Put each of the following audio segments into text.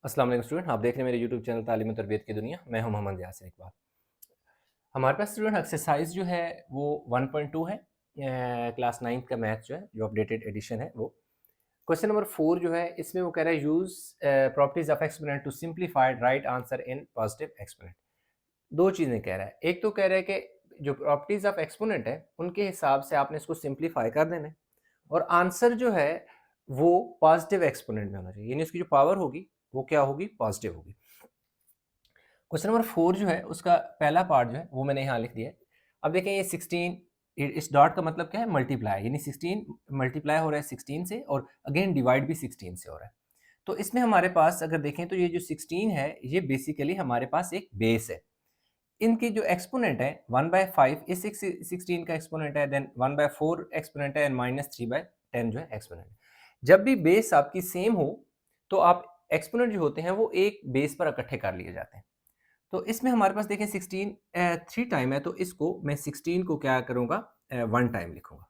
अस्सलाम वालेकुम स्टूडेंट, आप देख रहे हैं मेरे यूट्यूब चैनल तालीम और तरबियत की दुनिया। मैं हूं मोहम्मद यासिर इकबाल। हमारे पास स्टूडेंट एक्सरसाइज जो है वो 1.2 है, क्लास 9 का मैथ जो है, जो अपडेटेड एडिशन है वो। क्वेश्चन नंबर 4 जो है इसमें वो कह रहा है use properties of exponent to simplified right answer in positive exponent. दो चीज़ें कह रहा है, एक तो कह रहा है कि जो प्रॉपर्टीज ऑफ एक्सपोनेंट है उनके हिसाब से आपने इसको सिंप्लीफाई कर देना है, और आंसर जो है वो पॉजिटिव एक्सपोनेंट में होना चाहिए, यानी उसकी जो पावर होगी वो क्या होगी, पॉजिटिव होगी। क्वेश्चन नंबर 4 जो है उसका पहला पार्ट जो है वो मैंने यहाँ लिख दिया है। अब देखें ये 16, इस डॉट का मतलब क्या है, मल्टीप्लाई, यानी 16 मल्टीप्लाई हो रहा है 16 से, और अगेन डिवाइड भी 16 से हो रहा है। तो इसमें हमारे पास अगर देखें तो ये जो 16 है ये बेसिकली हमारे पास एक बेस है। इनकी जो एक्सपोनेंट है 1/5 इस 16 का एक्सपोनेंट है, देन 1/4 एक्सपोनेंट है, एंड -3/10 जो है एक्सपोनेंट है। जब भी बेस आपकी सेम हो तो आप एक्सपोनेंट जो होते हैं वो एक बेस पर इकट्ठे कर लिए जाते हैं। तो इसमें हमारे पास देखें 16 3 टाइम है, तो इसको मैं 16 को क्या करूँगा, 1 टाइम लिखूँगा।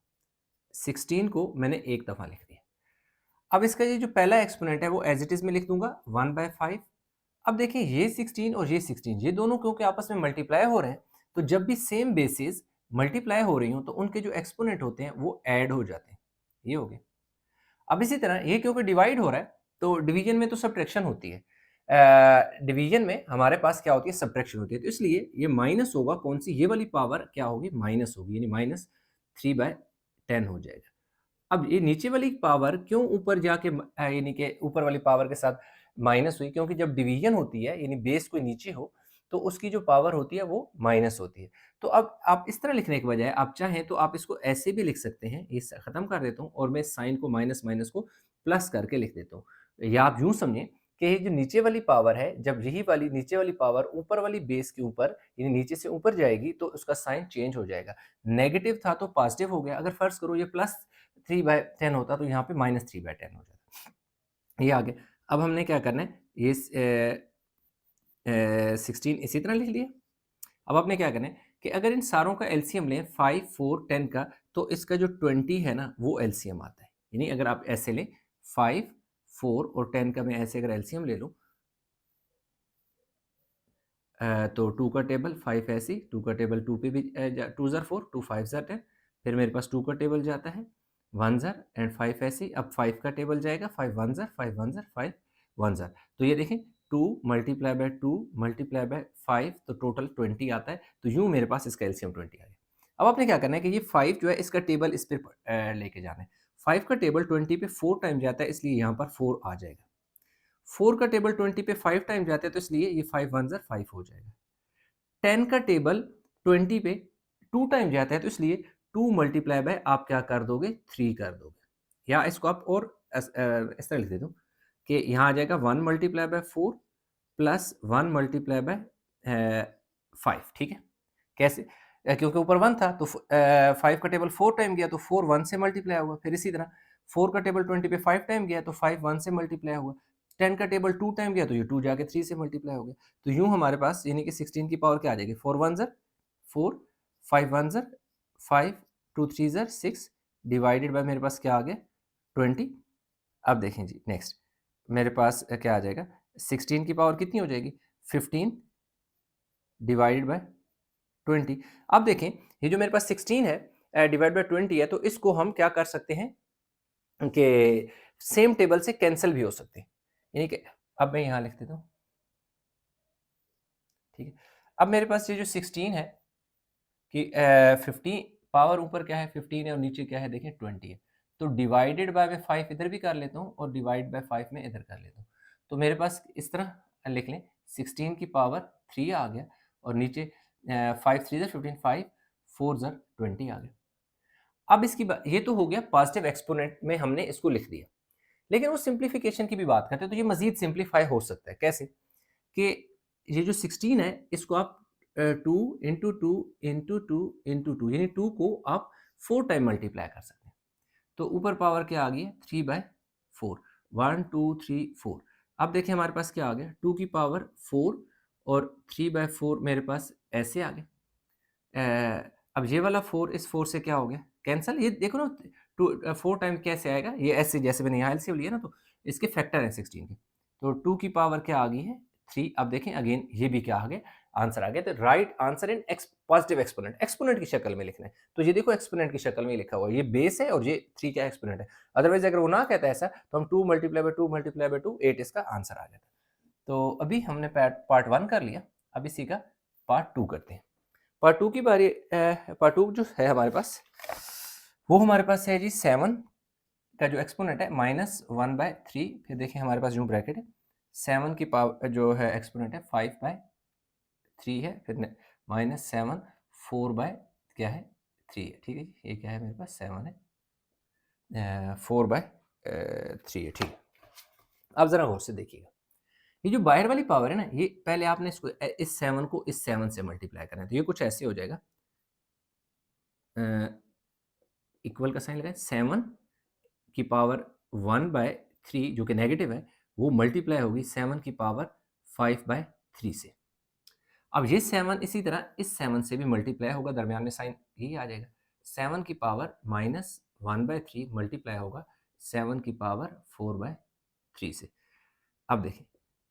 16 को मैंने एक दफ़ा लिख दिया। अब इसका ये जो पहला एक्सपोनेंट है वो एज़ इट इज़ में लिख दूँगा 1/5। अब देखिए ये 16 और ये 16 ये दोनों क्योंकि आपस में मल्टीप्लाई हो रहे हैं, तो जब भी सेम बेसिस मल्टीप्लाई हो रही हों तो उनके जो एक्सपोनेंट होते हैं वो ऐड हो जाते हैं। ये हो गया। अब इसी तरह ये क्योंकि डिवाइड हो रहा है तो डिवीजन में तो सब्ट्रैक्शन होती है। डिवीजन में हमारे पास क्या होती है, सब्ट्रैक्शन होती है, तो इसलिए ये माइनस होगा, कौन सी, ये वाली पावर क्या होगी, माइनस होगी, यानी -3/10 हो जाएगा। अब ये नीचे वाली पावर क्यों ऊपर जाके यानी कि ऊपर वाली पावर के साथ माइनस हुई, क्योंकि जब डिवीजन होती है यानी बेस कोई नीचे हो तो उसकी जो पावर होती है वो माइनस होती है। तो अब आप इस तरह लिखने के बजाय आप चाहें तो आप इसको ऐसे भी लिख सकते हैं, ये ख़त्म कर देता हूँ और मैं साइन को माइनस माइनस को प्लस करके लिख देता हूँ। या आप यूँ समझें कि ये जो नीचे वाली पावर है, जब यही वाली नीचे वाली पावर ऊपर वाली बेस के ऊपर यानी नीचे से ऊपर जाएगी तो उसका साइन चेंज हो जाएगा। नेगेटिव था तो पॉजिटिव हो गया। अगर फ़र्ज़ करो ये +3/10 होता तो यहाँ पे -3/10 हो जाता। ये आ गया। अब हमने क्या करना है, ये 16 इसी तरह लिख लिया। अब आपने क्या करना है कि अगर इन सारों का एलसीएम लें 5, 4, 10 का, तो इसका जो 20 है ना वो एलसीएम आता है। यानी अगर आप ऐसे लें 5, 4 और 10 का, मैं ऐसे अगर एलसीएम ले लूँ, तो 2 का टेबल 5 ऐसे ही, 2 का टेबल 2 पे भी 2 ज़र 4, 2 5 ज़र 10, फिर मेरे पास 2 का टेबल जाता है 1 ज़र एंड 5 ऐसे ही। अब 5 का टेबल जाएगा 5 1 ज़र 5 1 ज़र 5 1 ज़र। तो ये देखें 2 मल्टीप्लाई बाय 2 मल्टीप्लाई बाय 5 तो टोटल 20 आता है। तो यूँ मेरे पास इसका एलसीएम 20 आ गया। अब आपने क्या करना है कि ये 5 जो है इसका टेबल इस पे लेके जाना है। 5 का टेबल 20 पे 4 टाइम जाता है, इसलिए यहाँ पर 4 आ जाएगा। 4 का टेबल 20 पे 5 टाइम जाता है, तो इसलिए ये 5 1 ज़र 5 हो जाएगा। 10 का टेबल 20 पे 2 टाइम जाता है, तो इसलिए 2 मल्टीप्लाई बाय आप क्या कर दोगे, 3 कर दोगे। या इसको आप और इस तरह लिख देता हूँ कि यहाँ आ जाएगा 1 multiply by 4 plus 1 multiply by 5, ठीक है? कैसे? क्योंकि ऊपर 1 था तो 5 का टेबल 4 टाइम गया तो 4 1 से मल्टीप्लाई हुआ। फिर इसी तरह 4 का टेबल 20 पे 5 टाइम गया तो 5 1 से मल्टीप्लाई हुआ। 10 का टेबल 2 टाइम गया तो ये 2 जाके 3 से मल्टीप्लाई हो गया। तो यूँ हमारे पास यानी कि 16 की पावर क्या आ जाएगी, 4 1 ज़र 4, 5 1 ज़र 5, 2 3 ज़र 6 डिवाइडेड बाय मेरे पास क्या आ गया, 20। अब देखें जी नेक्स्ट मेरे पास क्या आ जाएगा, 16 की पावर कितनी हो जाएगी, 15 डिवाइडेड बाय 20। अब देखें ये जो मेरे पास 16 है डिवाइड बाय 20 है, तो इसको हम क्या कर सकते हैं कि सेम टेबल से कैंसिल भी हो सकते हैं। यानी कि अब मैं यहाँ लिख देता हूँ, ठीक है। अब मेरे पास ये जो 16 है कि 50 पावर ऊपर क्या है 15 है और नीचे क्या है देखें 20 है। तो डिवाइडेड बाय मैं 5 इधर भी कर लेता हूँ और डिवाइड बाय 5 में इधर कर लेता हूँ। तो मेरे पास इस तरह लिख लें 16 की पावर 3 आ गया और नीचे 5 3 ज़र 15 5 4 ज़र 20 आ गया। अब इसकी ये तो हो गया पॉजिटिव एक्सपोनेंट में हमने इसको लिख दिया। लेकिन वो सिंप्लीफिकेशन की भी बात करते हैं तो ये मज़ीद सिंप्लीफाई हो सकता है। कैसे? कि ये जो 16 है इसको आप 2 इंटू 2 इंटू 2 इंटू 2 यानी 2 को आप 4 टाइम मल्टीप्लाई कर सकते हैं। तो ऊपर पावर क्या आ गई है 3/4, 1 2 3 4। अब देखिए हमारे पास क्या आ गया 2 की पावर 4 और 3/4 मेरे पास ऐसे आ गए। अब ये वाला 4 इस 4 से क्या हो गया कैंसल। ये देखो ना 4 टाइम कैसे आएगा, ये ऐसे जैसे मैंने यहाँ एलसीएम लिया ना तो इसके फैक्टर हैं 16 के। तो 2 की पावर क्या आ गई है 3। अब देखें अगेन ये भी क्या आ गया, आंसर आ गया। तो right answer in positive exponent, exponent की शक्ल में लिखना है। तो ये देखो एक्सपोनेंट की शक्ल में लिखा हुआ है, ये बेस है और ये 3 क्या एक्सपोनेंट है। अदरवाइज अगर वो ना कहता है ऐसा तो हम 2 मल्टीप्लाई बाय 2 मल्टीप्लाई बाय 2 8 इसका आंसर आ जाता। तो अभी हमने पार्ट 1 कर लिया, अब इसी का पार्ट 2 करते हैं। पार्ट 2 की बारी, पार्ट 2 जो है हमारे पास, वो हमारे पास है जी 7 का जो एक्सपोनेंट है -1/3। फिर देखिए हमारे पास जो ब्रैकेट है 7 की पावर जो है एक्सपोनेंट है 5/3 है, फिर -7 4 क्या है 3 है। ठीक है जी, ये क्या है मेरे पास 7 है 4/3 है। ठीक है, अब जरा गौर से देखिएगा, ये जो बाहर वाली पावर है ना, ये पहले आपने इसको इस 7 को इस 7 से मल्टीप्लाई करना है। तो ये कुछ ऐसे हो जाएगा, इक्वल का साइन लगाएं, 7 की पावर 1/3 जो कि नेगेटिव है, वो मल्टीप्लाई होगी 7 की पावर 5/3 से। अब ये 7 इसी तरह इस 7 से भी मल्टीप्लाई होगा, दरमियान में साइन यही आ जाएगा। 7 की पावर -1/3 मल्टीप्लाई होगा 7 की पावर 4/3 से। अब देखिए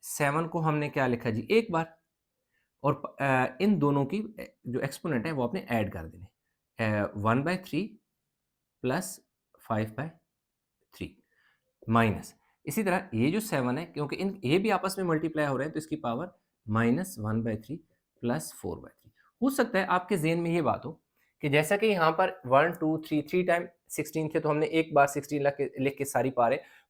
7 को हमने क्या लिखा जी एक बार, और इन दोनों की जो एक्सपोनेंट है वो आपने ऐड कर देने, 1/3 प्लस 5/3 माइनस, इसी तरह ये जो 7 है, क्योंकि इन ये भी आपस में मल्टीप्लाई हो रहे हैं, तो इसकी पावर -1/3 प्लस 4/3। हो सकता है आपके जेहन में ये बात हो कि जैसा कि यहाँ पर 1 2 3 3 टाइम 16 थे, तो हमने एक बार 16 लिख के सारी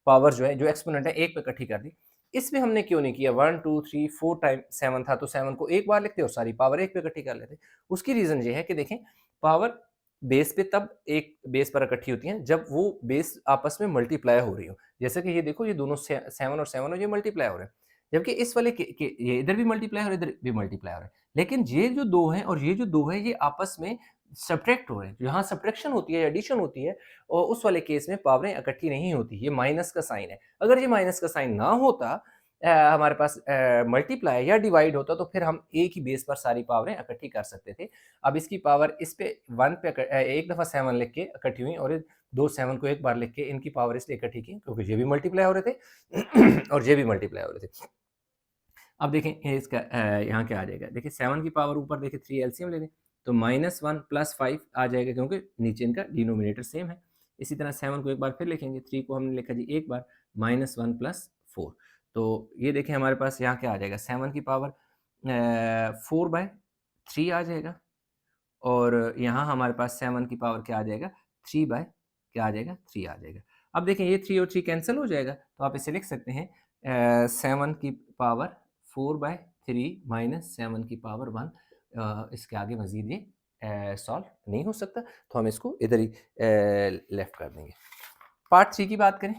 पावर जो है जो एक्सपोनेंट है एक पे इकट्ठी कर दी। इसमें हमने क्यों नहीं किया, 1 2 3 4 टाइम 7 था, तो 7 को एक बार लिखते और सारी पावर एक पे इकट्ठी कर लेते। उसकी रीजन ये है कि देखें पावर बेस पे तब एक बेस पर इकट्ठी होती हैं जब वो बेस आपस में मल्टीप्लाई हो रही हो। जैसे कि ये देखो, ये दोनों 7 और 7 और ये मल्टीप्लाई हो रहे हैं, जबकि इस वाले के ये इधर भी मल्टीप्लाई हो रहा है, इधर भी मल्टीप्लाई हो रहा है। लेकिन ये जो 2 हैं और ये जो 2 हैं, ये आपस में सब्ट्रैक्ट हो रहे हैं। जहाँ सब्ट्रैक्शन होती है, एडिशन होती है, और उस वाले केस में पावरें इकट्ठी नहीं होती, ये माइनस का साइन है। अगर ये माइनस का साइन ना होता, हमारे पास मल्टीप्लाई या डिवाइड होता, तो फिर हम एक ही बेस पर सारी पावरें इकट्ठी कर सकते थे। अब इसकी पावर इस पे 1 पे एक दफ़ा 7 लिख के इकट्ठी हुई, और 2 7 को एक बार लिख के इनकी पावर इसलिए इकट्ठी की क्योंकि ये भी मल्टीप्लाई हो रहे थे और ये भी मल्टीप्लाई हो रहे थे। अब देखें ये इसका यहाँ क्या आ जाएगा, देखिए 7 की पावर ऊपर देखिए 3 एलसीएम ले लें, तो -1 प्लस 5 आ जाएगा, क्योंकि नीचे इनका डिनोमिनेटर सेम है। इसी तरह 7 को एक बार फिर लिखेंगे, 3 को हमने लिखा जी एक बार, -1 प्लस 4। तो ये देखें हमारे पास यहाँ क्या आ जाएगा, 7 की पावर 4/3 आ जाएगा, और यहाँ हमारे पास 7 की पावर क्या आ जाएगा, 3 बाय क्या आ जाएगा, 3 आ जाएगा। अब देखें ये 3 और 3 कैंसिल हो जाएगा, तो आप इसे लिख सकते हैं 7 की पावर 4/3 माइनस 7 की पावर 1। इसके आगे मज़ीद ये सॉल्व नहीं हो सकता, तो हम इसको इधर ही लेफ्ट कर देंगे। पार्ट 3 की बात करें,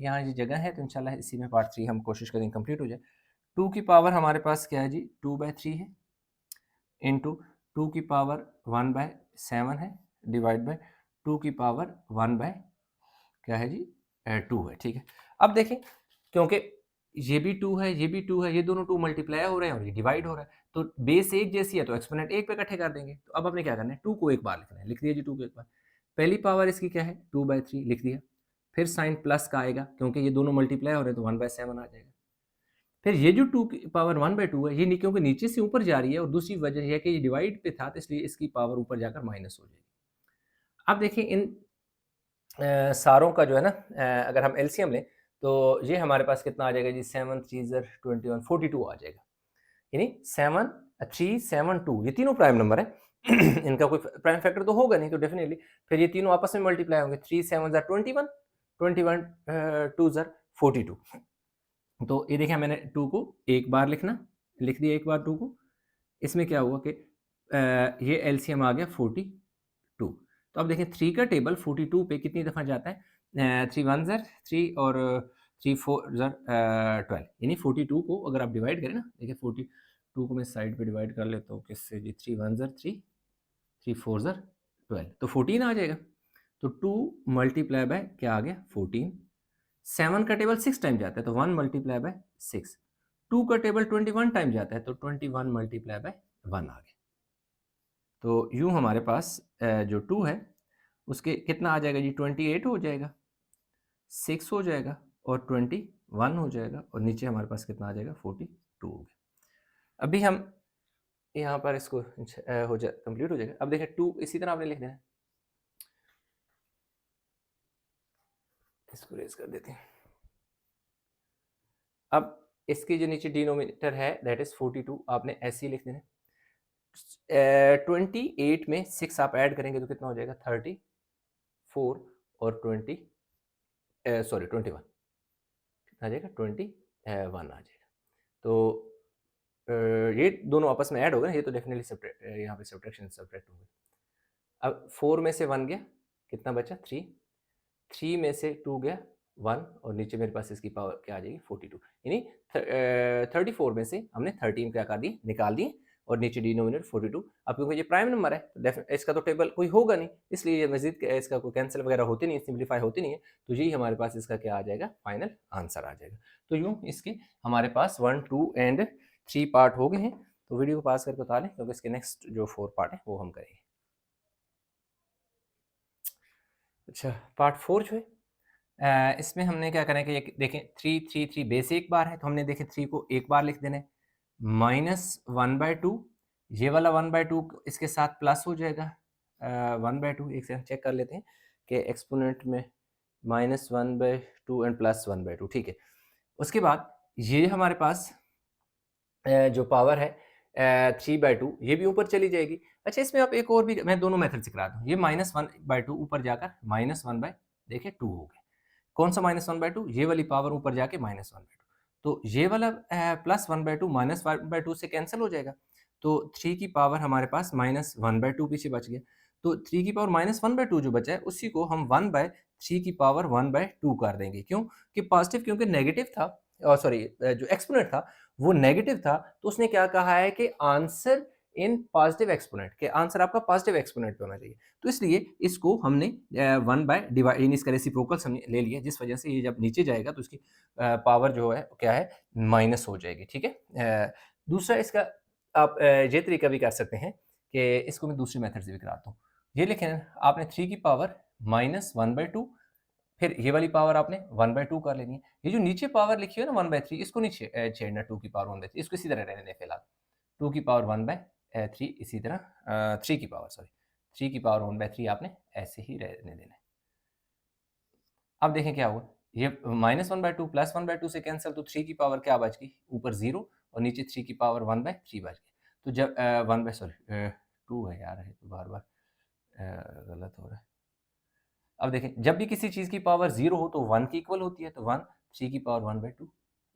यहाँ ये जगह है, तो इंशाल्लाह इसी में पार्ट 3 हम कोशिश करेंगे कंप्लीट हो जाए। 2 की पावर हमारे पास क्या है जी, 2/3 है, इंटू 2 की पावर 1/7 है, डिवाइड बाय 2 की पावर 1 बाय क्या है जी 2 है। ठीक है, अब देखें क्योंकि ये भी 2 है, ये भी 2 है, ये दोनों 2 मल्टीप्लाई हो रहे हैं और ये डिवाइड हो रहा है, तो बेस एक जैसी है तो एक्सपोनेंट एक पे इकट्ठे कर देंगे। तो अब हमने क्या करना है, 2 को एक बार लिखना है, लिख दिया जी 2 को एक बार। पहली पावर इसकी क्या है 2/3 लिख दिया, फिर साइन प्लस का आएगा क्योंकि ये दोनों मल्टीप्लाई हो रहे हैं, तो 1/7 आ जाएगा। फिर ये जो 2 की पावर 1/2 है, ये क्योंकि नीचे से ऊपर जा रही है, और दूसरी वजह यह है कि ये डिवाइड पे था, तो इसलिए इसकी पावर ऊपर जाकर माइनस हो जाएगी। अब देखिए इन सारों का जो है ना, अगर हम एलसीएम लें तो ये हमारे पास कितना आ जाएगा जी, 7 3 ज़र 21 42 आ जाएगा। यानी 7 3 7 2 ये तीनों प्राइम नंबर है इनका कोई प्राइम फैक्टर तो होगा नहीं, तो डेफिनेटली फिर ये तीनों आपस में मल्टीप्लाई होंगे। 3 7 ज़र 21 21 2 ज़र 42। तो ये देखिए मैंने 2 को एक बार लिख दिया एक बार 2 को। इसमें क्या हुआ कि ये एलसीएम आ गया 42। तो अब देखें 3 का टेबल 42 पे कितनी दफ़ा जाता है, 3 1 ज़र 3 और 3 4 ज़र 12, यानी 42 को अगर आप डिवाइड करें ना, देखिए 42 को मैं साइड पे डिवाइड कर लेता हूँ किससे जी, 3 1 ज़र 3 3 4 ज़र 12, तो 14 आ जाएगा। तो 2 मल्टीप्लाई बाय क्या आ गया 14। 7 का टेबल 6 टाइम जाता है, तो 1 मल्टीप्लाई बाय 6। 2 का टेबल 21 टाइम जाता है, तो 21 मल्टीप्लाई बाय 1 आ गया। तो यूँ हमारे पास जो 2 है उसके कितना आ जाएगा जी, 28 हो जाएगा, 6 हो जाएगा और 21 1 हो जाएगा और नीचे हमारे पास कितना आ जाएगा 42 हो गया। अभी हम यहाँ पर इसको हो जाए कंप्लीट हो जाएगा। अब देखिए 2 इसी तरह आपने लिख देना है, इसको रेज कर देते हैं। अब इसकी जो नीचे डिनोमिनेटर है दैट इज 42, आपने ऐसे ही लिख देना है। 28 में 6 आप ऐड करेंगे तो कितना हो जाएगा 34 और 21 कितना आ जाएगा 21 आ जाएगा। तो ये दोनों आपस में ऐड होगा ना, ये तो डेफिनेटली यहाँ पे सब्ट्रैक्शन सब्ट्रैक्ट होंगे। अब 4 में से 1 गया, कितना बचा 3, 3 में से 2 गया 1 और नीचे मेरे पास इसकी पावर क्या आ जाएगी 42, यानी 34 में से हमने 13 क्या कर दिए निकाल दिए और नीचे डिनोमिनेटर 42। अब क्योंकि ये प्राइम नंबर है तो इसका तो टेबल कोई होगा नहीं, इसलिए ये मजीद इसका कोई कैंसिल वगैरह होती नहीं, सिंप्लीफाई होती नहीं है, तो यही हमारे पास इसका क्या आ जाएगा फाइनल आंसर आ जाएगा। तो यूँ इसके हमारे पास 1, 2 एंड 3 पार्ट हो गए हैं। तो वीडियो को पास करके बता लें क्योंकि इसके नेक्स्ट जो 4 पार्ट है वो हम करेंगे। अच्छा, पार्ट 4 जो है इसमें हमने क्या करना है कि देखें 3 3 3 बेस एक बार है तो हमने देखें 3 को एक बार लिख देना है, -1/2 ये वाला 1/2 इसके साथ प्लस हो जाएगा 1/2। एक से हम चेक कर लेते हैं कि एक्सपोनेंट में -1/2 एंड +1/2 ठीक है। उसके बाद ये हमारे पास जो पावर है 3/2 ये भी ऊपर चली जाएगी। अच्छा, इसमें आप एक और भी मैं दोनों मेथड से करा दूँ, ये -1/2 ऊपर जाकर -1 देखिए 2 हो गया। कौन सा -1/2? ये वाली पावर ऊपर जाके -1/2, तो ये वाला +1/2 -1/2 से कैंसिल हो जाएगा, तो 3 की पावर हमारे पास -1/2 पीछे बच गया। तो 3 की पावर -1/2 जो बचा है उसी को हम 1/3 की पावर 1/2 कर देंगे। क्यों? कि पॉजिटिव क्योंकि नेगेटिव था, सॉरी जो एक्सपोनेंट था वो नेगेटिव था, तो उसने क्या कहा है कि आंसर इन पॉजिटिव एक्सपोनेंट, के आंसर आपका पॉजिटिव एक्सपोनेंट पे होना चाहिए। तो इसलिए इसको हमने 1 बाय डिवाइड इसका रेसिप्रोकल हमने ले लिया, जिस वजह से ये जब नीचे जाएगा तो इसकी पावर जो है क्या है माइनस हो जाएगी। ठीक है। दूसरा इसका आप ये तरीका भी कर सकते हैं कि इसको मैं दूसरे मेथड से भी कराता हूँ। ये लिखें आपने 3 की पावर -1/2, फिर ये वाली पावर आपने 1/2 कर लेनी है। ये जो नीचे पावर लिखी है ना 1/3 इसको नहीं छेड़ना 2 की पावर 1/3, इसको इसी तरह रहने दें फिलहाल। 2 की पावर 1/3 इसी तरह 3 की पावर 3 की पावर 1/3 आपने ऐसे ही रहने देना है। अब देखें क्या हुआ, ये -1/2 +1/2 से कैंसिल, तो 3 की पावर क्या बच गई ऊपर 0 और नीचे 3 की पावर 1/3 बच गई। तो जब 2 है यार, है तो बार-बार गलत हो रहा है। अब देखें जब भी किसी चीज़ की पावर 0 हो तो 1 की इक्वल होती है, तो 1 3 की पावर 1/2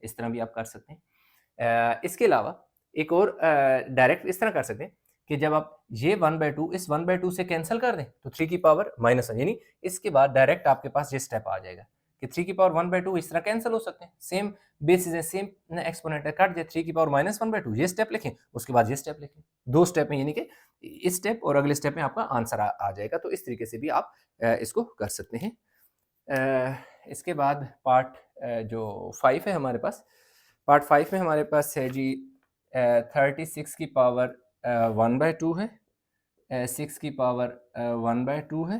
इस तरह भी आप कर सकते हैं। इसके अलावा एक और डायरेक्ट इस तरह कर सकते हैं कि जब आप ये 1/2 इस 1/2 से कैंसिल कर दें तो 3 की पावर -1, यानी इसके बाद डायरेक्ट आपके पास ये स्टेप आ जाएगा कि 3 की पावर 1/2 इस तरह कैंसिल हो सकते हैं, सेम बेसिस है, सेम एक्सपोनेंट है, कट जाए 3 की पावर -1/2 ये स्टेप लिखें, उसके बाद ये स्टेप लिखें, 2 स्टेप में, यानी कि इस स्टेप और अगले स्टेप में आपका आंसर आ जाएगा। तो इस तरीके से भी आप इसको कर सकते हैं। इसके बाद पार्ट जो 5 है हमारे पास, पार्ट 5 में हमारे पास है जी 36 की पावर 1/2 है, 6 की पावर 1/2 है,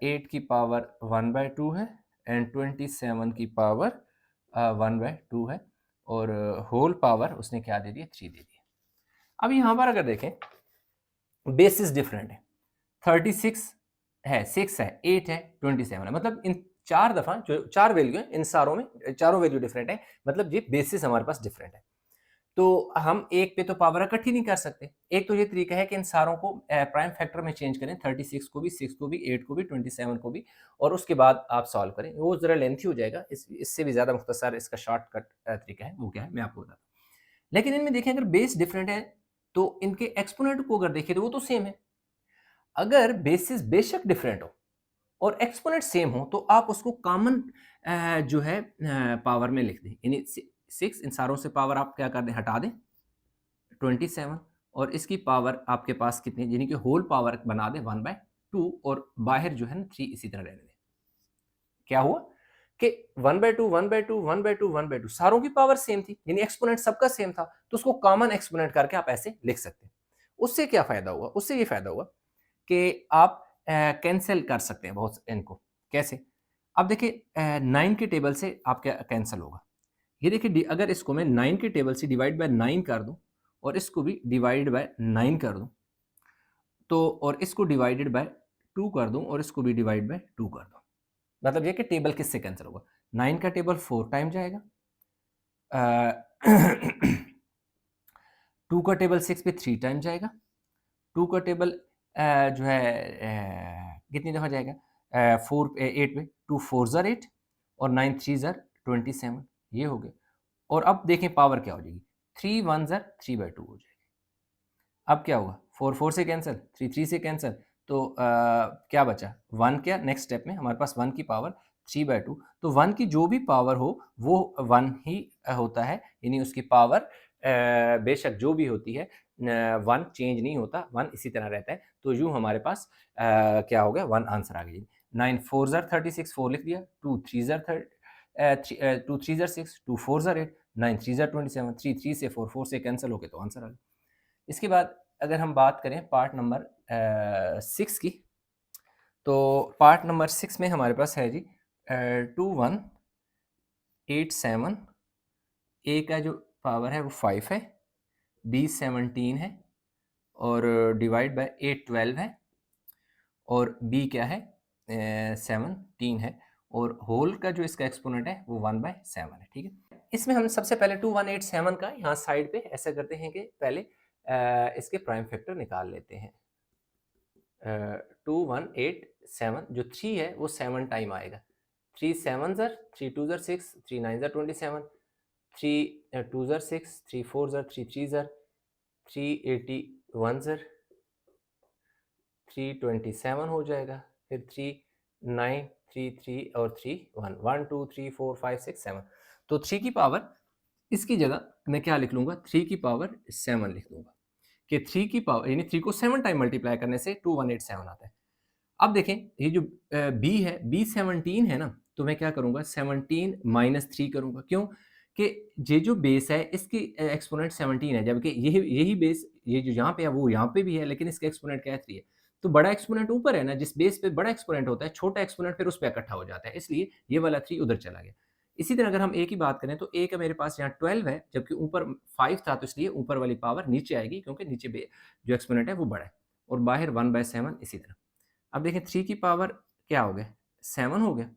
8 की पावर 1/2 है एंड 27 की पावर 1/2 है और होल पावर उसने क्या दे दिया 3 दे दिया। अब यहाँ पर अगर देखें बेसिस डिफरेंट है, 36 है, 6 है, 8 है, 27 है, मतलब इन 4 दफ़ा जो 4 वैल्यू है इन सारों में चारों वैल्यू डिफरेंट है, मतलब ये बेसिस हमारे पास डिफरेंट है। तो हम एक पे तो पावर इकट्ठी नहीं कर सकते। एक तो ये तरीका है कि इन सारों को प्राइम फैक्टर में चेंज करें, 36 को भी, 6 को भी, 8 को भी, 27 को भी, और उसके बाद आप सॉल्व करें। वो ज़रा लेंथी हो जाएगा, इससे भी ज़्यादा मुख्तसर इसका शॉर्टकट तरीका है, वो क्या है मैं आपको बताता हूँ। लेकिन इनमें देखें अगर बेस डिफरेंट है तो इनके एक्सपोनेंट को अगर देखें तो वो तो सेम है। अगर बेसिस बेशक डिफरेंट हो और एक्सपोनेंट सेम हो तो आप उसको कॉमन जो है पावर में लिख दें, यानी 6 इन सारों से पावर आप क्या कर दें हटा दें 27 और इसकी पावर आपके पास कितनी, यानी कि होल पावर बना दें 1/2 और बाहर जो है ना 3 इसी तरह रहने दें। क्या हुआ कि 1/2 1/2 1/2 1/2 सारों की पावर सेम थी, यानी एक्सपोनेंट सबका सेम था, तो उसको कॉमन एक्सपोनेंट करके आप ऐसे लिख सकते हैं। उससे क्या फायदा हुआ, उससे ये फायदा हुआ कि आप कैंसिल कर सकते हैं बहुत इनको। कैसे? अब देखिए 9 के टेबल से आपका कैंसिल होगा। ये देखिए अगर इसको मैं 9 के टेबल से डिवाइड बाय 9 कर दूं और इसको भी डिवाइड बाय 9 कर दूं, तो और इसको डिवाइडेड बाय 2 कर दूं और इसको भी डिवाइड बाय 2 कर दूं, मतलब ये कि टेबल किससे कैंसिल होगा। 9 का टेबल 4 टाइम जाएगा, 2 का टेबल 6 पे 3 टाइम जाएगा, 2 का टेबल जो है कितनी दफ़ा जाएगा 4 पे 8 पे, 2 4 ज़ार 8 और 9 3 ज़ार 27, ये हो गया। और अब देखें पावर क्या हो जाएगी, 3 1 ज़ार 3/2 हो जाएगी। अब क्या होगा, 4 4 से कैंसिल, 3 3 से कैंसिल, तो क्या बचा 1, क्या नेक्स्ट स्टेप में हमारे पास 1 की पावर 3/2, तो 1 की जो भी पावर हो वो 1 ही होता है, यानी उसकी पावर बेशक जो भी होती है 1 चेंज नहीं होता, 1 इसी तरह रहता है। तो यूँ हमारे पास क्या हो गया 1 आंसर आ गया। 9 4 ज़ार 36 4 लिख दिया, 2 3 ज़ार 2 3 ज़ार 6, 2 4 ज़ार 8, 9 3 ज़ार 27, 3 3 से 4 4 से कैंसिल हो गए तो आंसर आ गया। इसके बाद अगर हम बात करें पार्ट नंबर 6 की, तो पार्ट नंबर 6 में हमारे पास है जी 2187, ए का जो पावर है वो 5 है, बी 17 है और डिवाइड बाय 8 12 है और बी क्या है 17 है और होल का जो इसका एक्सपोनेंट है वो 1/7 है। ठीक है, इसमें हम सबसे पहले 2187 का यहाँ साइड पे ऐसा करते हैं कि पहले इसके प्राइम फैक्टर निकाल लेते हैं। 2187 जो 3 है वो 7 टाइम आएगा, 3 7 ज़र 3 2 ज़र 6, 3 9 ज़र 27, 3 2 ज़र 6, 3 4 ज़र 3 3 ज़र 381 ज़र 327 हो जाएगा, फिर 3 9 3 3 और 3 1 1 2 3 4 5 6 7, तो 3 की पावर इसकी जगह मैं क्या लिख लूँगा, 3 की पावर 7 लिख दूँगा कि 3 की पावर यानी 3 को 7 टाइम मल्टीप्लाई करने से 2187 आता है। अब देखें ये जो बी है, बी 17 है ना, तो मैं क्या करूँगा 17 माइनस 3 करूँगा, क्यों? कि ये जो बेस है इसकी एक्सपोनेंट 17 है, जबकि यही यही बेस ये जो यहाँ पे है वो यहाँ पे भी है, लेकिन इसका एक्सपोनेंट क्या है 3 है। तो बड़ा एक्सपोनेंट ऊपर है ना, जिस बेस पे बड़ा एक्सपोनेंट होता है, छोटा एक्सपोनेंट फिर उस पे इकट्ठा हो जाता है, इसलिए ये वाला 3 उधर चला गया। इसी तरह अगर हम ए की बात करें तो ए का मेरे पास यहाँ 12 है, जबकि ऊपर 5 था, तो इसलिए ऊपर वाली पावर नीचे आएगी क्योंकि नीचे जो एक्सपोनेंट है वो बड़ा है और बाहर 1/7 इसी तरह। अब देखिए 3 की पावर क्या हो गया 7 हो गया,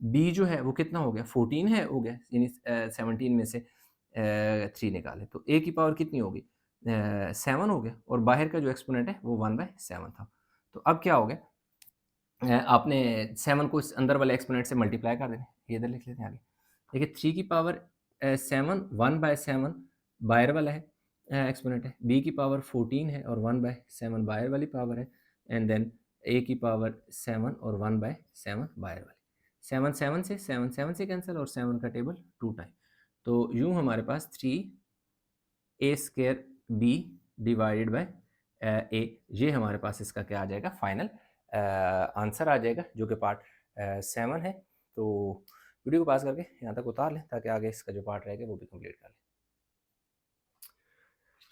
बी जो है वो कितना हो गया 14 है हो गया, यानी 17 में से 3 निकाले तो ए की पावर कितनी होगी 7 हो गया और बाहर का जो एक्सपोनेंट है वो 1/7 था। तो अब क्या हो गया आपने 7 को इस अंदर वाले एक्सपोनेंट से मल्टीप्लाई कर देना, ये इधर लिख लेते हैं आगे। देखिए 3 की पावर 7 1/7 बाहर वाला है एक्सपोनेंट है, बी की पावर 14 है और 1/7 बाहर वाली पावर है, एंड देन ए की पावर 7 और 1/7 बाहर वाली। 7 7 से 7 7 से कैंसिल और 7 का टेबल 2 टाइम, तो यूँ हमारे पास 3a² बी डिवाइडेड बाय ए, ये हमारे पास इसका क्या आ जाएगा फाइनल आंसर आ जाएगा, जो कि पार्ट 7 है। तो वीडियो को पास करके यहाँ तक उतार लें ताकि आगे इसका जो पार्ट रहेगा वो भी कंप्लीट कर लें।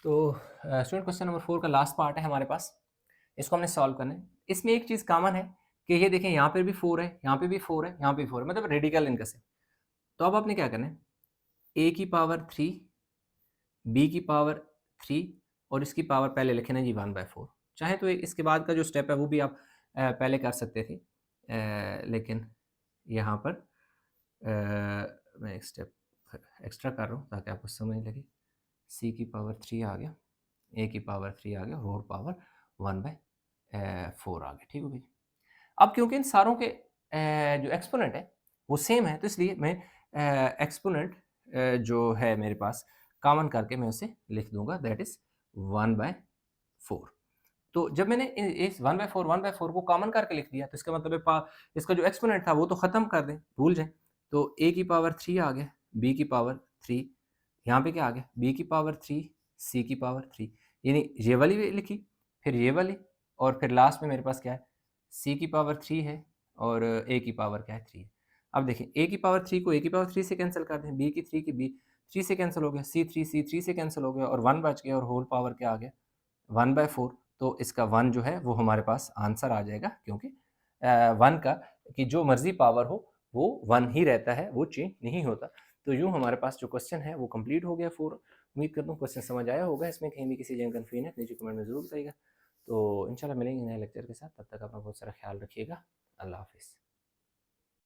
तो स्टूडेंट क्वेश्चन नंबर 4 का लास्ट पार्ट है हमारे पास, इसको हमने सॉल्व करना है। इसमें एक चीज़ कॉमन है कि ये देखें यहाँ पर भी 4 है, यहाँ पे भी 4 है, यहाँ पे भी 4 है, मतलब रेडिकल इनका से। तो अब आपने क्या करना है, ए की पावर 3, बी की पावर 3 और इसकी पावर पहले लिखे ना जी 1/4। चाहे तो इसके बाद का जो स्टेप है वो भी आप पहले कर सकते थे, लेकिन यहाँ पर मैं एक स्टेप एक्स्ट्रा कर रहा हूँ ताकि आपको समझ लगे। सी की पावर 3 आ गया, ए की पावर 3 आ गया और पावर 1/4 आ गया। ठीक हो गई। अब क्योंकि इन सारों के जो एक्सपोनेंट है वो सेम है, तो इसलिए मैं एक्सपोनेंट जो है मेरे पास कॉमन करके मैं उसे लिख दूंगा, दैट इज 1/4। तो जब मैंने इस 1/4 को कॉमन करके लिख दिया तो इसका मतलब है इसका जो एक्सपोनेंट था वो तो ख़त्म कर दें, भूल जाएं। तो ए की पावर 3 आ गया, बी की पावर 3, यहाँ पे क्या आ गया बी की पावर 3, सी की पावर 3, यानी ये वाली भी लिखी, फिर ये वाली, और फिर लास्ट में मेरे पास क्या है सी की पावर 3 है और ए की पावर क्या है 3 है। अब देखें ए की पावर 3 को ए की पावर 3 से कैंसिल कर दें, बी की 3 की बी 3 से कैंसिल हो गया, सी 3 से कैंसिल हो गया और 1 बच गया और होल पावर क्या आ गया 1/4। तो इसका 1 जो है वो हमारे पास आंसर आ जाएगा, क्योंकि 1 का कि जो मर्ज़ी पावर हो वो 1 ही रहता है, वो चेंज नहीं होता। तो यूँ हमारे पास जो क्वेश्चन है वो कंप्लीट हो गया 4। उम्मीद करता हूँ क्वेश्चन समझ आया होगा, इसमें कहीं भी किसी जगह कन्फ्यूजन है नीचे कमेंट में ज़रूर बताइएगा। तो इंशाल्लाह मिलेंगे नए लेक्चर के साथ, तब तक अपना बहुत सारा ख्याल रखिएगा। अल्लाह हाफ़िज़।